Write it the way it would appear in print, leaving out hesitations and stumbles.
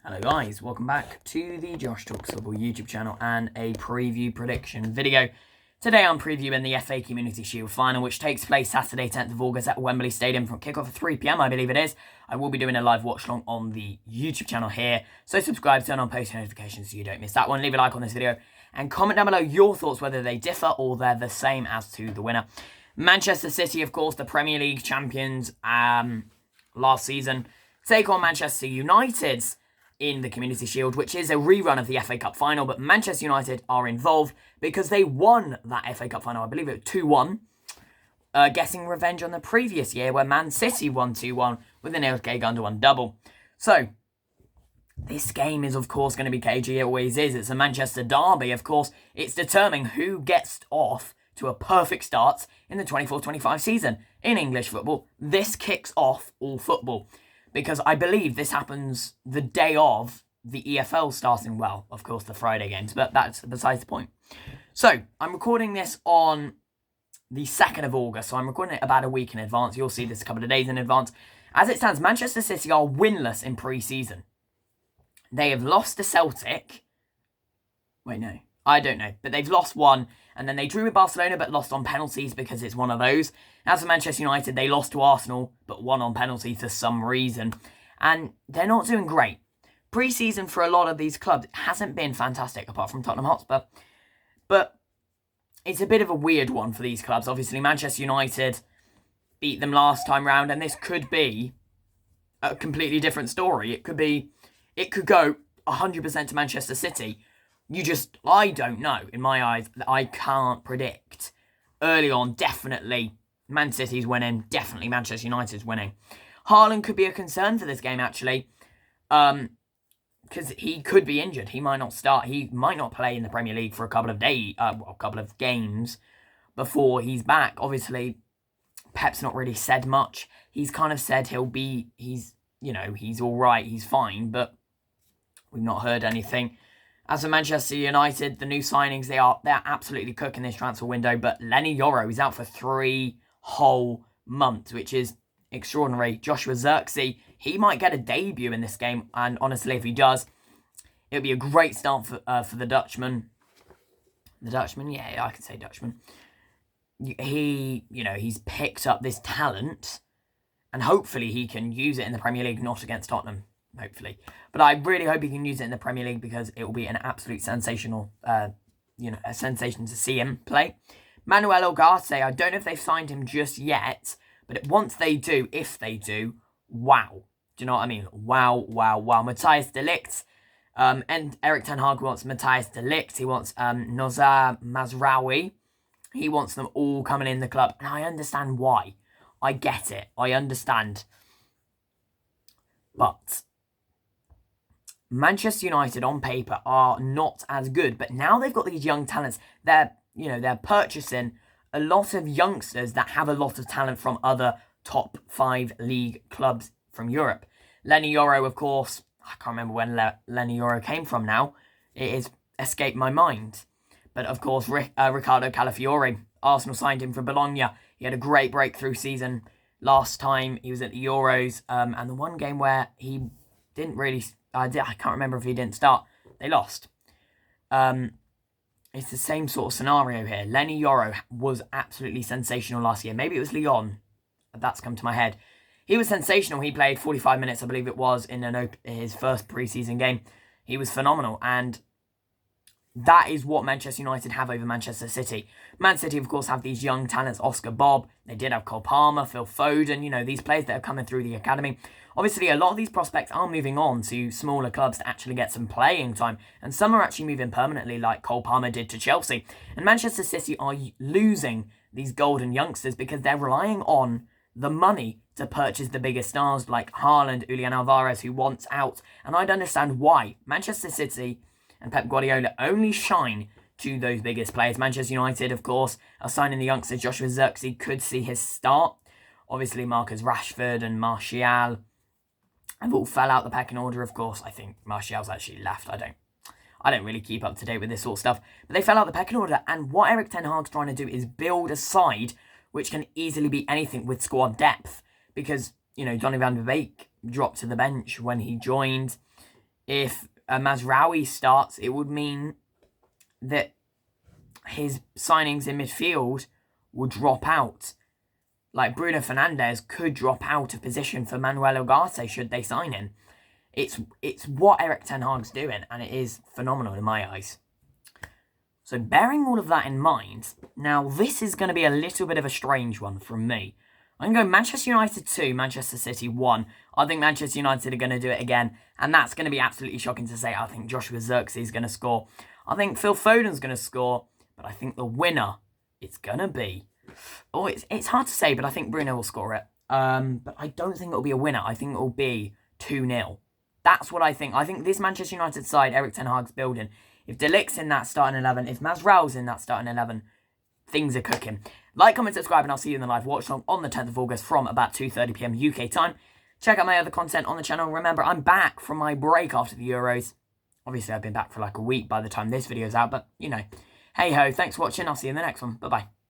Hello guys, welcome back to the Josh Talks Football YouTube channel and a preview prediction video. Today I'm previewing the FA Community Shield final, which takes place Saturday 10th of August at Wembley Stadium from kickoff at 3 PM, I believe it is. I will be doing a live watch along on the YouTube channel here, so subscribe, turn on post notifications so you don't miss that one. Leave a like on this video and comment down below your thoughts whether they differ or they're the same as to the winner. Manchester City, of course, the Premier League champions last season, take on Manchester United's in the Community Shield, which is a rerun of the FA Cup final, but Manchester United are involved because they won that FA Cup final, I believe it was 2-1, getting revenge on the previous year where Man City won 2-1 with an Ilkay Gundogan double. So, this game is of course going to be cagey, it always is. It's a Manchester derby, of course. It's determining who gets off to a perfect start in the 24-25 season. In English football, this kicks off all football, because I believe this happens the day of the EFL starting, well, of course, the Friday games, but that's besides the point. So, I'm recording this on the 2nd of August, so I'm recording it about a week in advance. You'll see this a couple of days in advance. As it stands, Manchester City are winless in pre-season. They have lost to Celtic. Wait, no. I don't know, but they've lost one, and then they drew with Barcelona, but lost on penalties because it's one of those. As for Manchester United, they lost to Arsenal, but won on penalties for some reason, and they're not doing great. Pre-season for a lot of these clubs hasn't been fantastic, apart from Tottenham Hotspur, but it's a bit of a weird one for these clubs. Obviously, Manchester United beat them last time round, and this could be a completely different story. It could go 100% to Manchester City. I don't know. In my eyes, I can't predict. Early on, definitely Man City's winning. Definitely Manchester United's winning. Haaland could be a concern for this game, actually. Because he could be injured. He might not start. He might not play in the Premier League for a couple of games before he's back. Obviously, Pep's not really said much. He's kind of said he's all right, he's fine, but we've not heard anything. As for Manchester United, the new signings, they're absolutely cooking this transfer window, but Lenny Yoro is out for 3 whole months, which is extraordinary. Joshua Zirkzee, he might get a debut in this game, and honestly, if he does, it'll be a great start for the Dutchman. The Dutchman, yeah, I can say Dutchman. He's picked up this talent, and hopefully he can use it in the Premier League, not against Tottenham. Hopefully. But I really hope he can use it in the Premier League, because it will be an absolute sensational, a sensation to see him play. Manuel Ugarte, I don't know if they've signed him just yet, but once they do, if they do, wow. Do you know what I mean? Wow, wow, wow. Matthijs de Ligt, and Erik ten Hag wants Matthijs de Ligt. He wants Nozar Mazraoui. He wants them all coming in the club, and I understand why. I get it. I understand. But Manchester United on paper are not as good, but now they've got these young talents. They're purchasing a lot of youngsters that have a lot of talent from other top 5 league clubs from Europe. Lenny Yoro, of course, I can't remember when Lenny Yoro came from now. It has escaped my mind. But of course, Riccardo Calafiore, Arsenal signed him from Bologna. He had a great breakthrough season last time he was at the Euros, and the one game where he didn't really, I can't remember if he didn't start, they lost. It's the same sort of scenario here. Lenny Yoro was absolutely sensational last year. Maybe it was Lyon, that's come to my head. He was sensational. He played 45 minutes, I believe it was, in his first pre-season game. He was phenomenal, and that is what Manchester United have over Manchester City. Man City, of course, have these young talents. Oscar Bob. They did have Cole Palmer, Phil Foden. These players that are coming through the academy. Obviously, a lot of these prospects are moving on to smaller clubs to actually get some playing time. And some are actually moving permanently, like Cole Palmer did to Chelsea. And Manchester City are losing these golden youngsters because they're relying on the money to purchase the bigger stars like Haaland, Julian Alvarez, who wants out. And I'd understand why. Manchester City and Pep Guardiola only shine to those biggest players. Manchester United, of course, are signing the youngsters. Joshua Zirkzee could see his start. Obviously, Marcus Rashford and Martial have all fell out the pecking order, of course. I think Martial's actually left. I don't really keep up to date with this sort of stuff. But they fell out the pecking order. And what Erik ten Hag's trying to do is build a side which can easily be anything with squad depth. Because, Donny van de Beek dropped to the bench when he joined. if Mazraoui starts, it would mean that his signings in midfield will drop out. Like Bruno Fernandes could drop out of position for Manuel Ugarte should they sign him. It's what Erik ten Hag's doing, and it is phenomenal in my eyes. So bearing all of that in mind, now this is going to be a little bit of a strange one from me. I'm going to go Manchester United 2, Manchester City 1. I think Manchester United are going to do it again, and that's going to be absolutely shocking to say. I think Joshua Zirkzee is going to score. I think Phil Foden's going to score, but I think the winner, it's going to be... Oh, it's hard to say, but I think Bruno will score it. But I don't think it'll be a winner. I think it'll be 2-0. That's what I think. I think this Manchester United side, Erik ten Hag's building, if De Ligt's in that starting 11, if Mazraoui's in that starting 11, things are cooking. Like, comment, subscribe, and I'll see you in the live watch along on the 10th of August from about 2:30 PM UK time. Check out my other content on the channel. Remember, I'm back from my break after the Euros. Obviously, I've been back for like a week by the time this video's out, but, you know. Hey-ho, thanks for watching. I'll see you in the next one. Bye-bye.